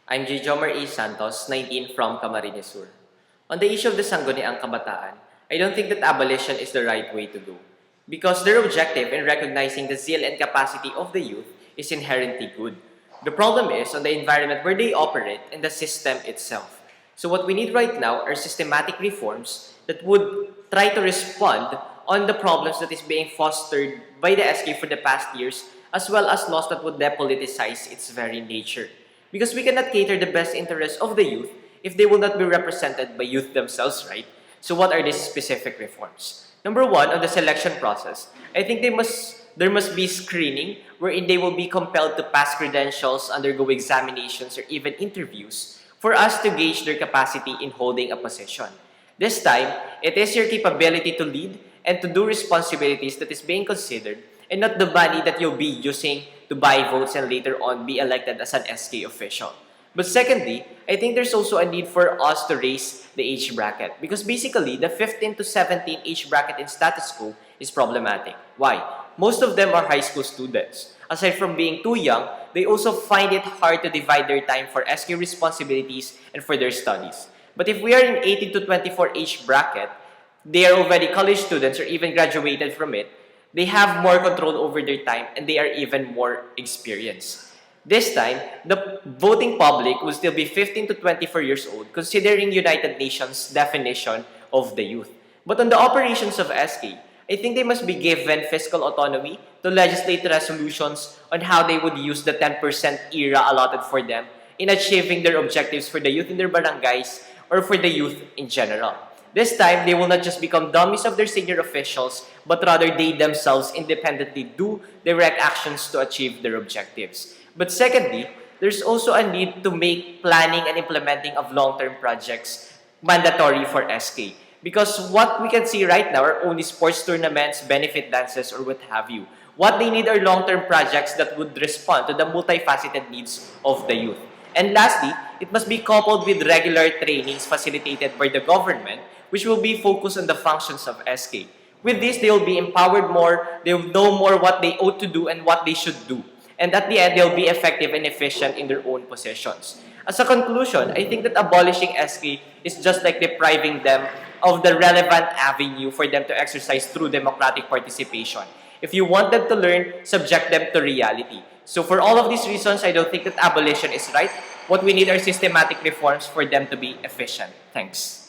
I'm J. Jomar E. Santos, 19 from Camarines Sur. On the issue of the Sangguniang Kabataan, I don't think that abolition is the right way to go because their objective in recognizing the zeal and capacity of the youth is inherently good. The problem is on the environment where they operate and the system itself. So what we need right now are systematic reforms that would try to respond on the problems that is being fostered by the SK for the past years, as well as laws that would depoliticize its very nature. Because we cannot cater the best interests of the youth if they will not be represented by youth themselves, right? So what are these specific reforms? Number one, on the selection process, I think there must be screening wherein they will be compelled to pass credentials, undergo examinations, or even interviews for us to gauge their capacity in holding a position. This time, it is your capability to lead and to do responsibilities that is being considered and not the money that you'll be using to buy votes and later on be elected as an SK official. But secondly, I think there's also a need for us to raise the age bracket because basically the 15 to 17 age bracket in status quo is problematic. Why? Most of them are high school students. Aside from being too young, they also find it hard to divide their time for SK responsibilities and for their studies. But if we are in 18 to 24 age bracket, they are already college students or even graduated from it, they have more control over their time and they are even more experienced. This time, the voting public will still be 15 to 24 years old, considering United Nations definition of the youth. But on the operations of SK, I think they must be given fiscal autonomy to legislate resolutions on how they would use the 10% era allotted for them in achieving their objectives for the youth in their barangays or for the youth in general. This time, they will not just become dummies of their senior officials, but rather they themselves independently do direct actions to achieve their objectives. But secondly, there's also a need to make planning and implementing of long-term projects mandatory for SK. Because what we can see right now are only sports tournaments, benefit dances, or what have you. What they need are long-term projects that would respond to the multifaceted needs of the youth. And lastly, it must be coupled with regular trainings facilitated by the government, which will be focused on the functions of SK. With this, they will be empowered more, they will know more what they ought to do and what they should do. And at the end, they'll be effective and efficient in their own positions. As a conclusion, I think that abolishing SK is just like depriving them of the relevant avenue for them to exercise through democratic participation. If you want them to learn, subject them to reality. So for all of these reasons, I don't think that abolition is right. What we need are systematic reforms for them to be efficient. Thanks.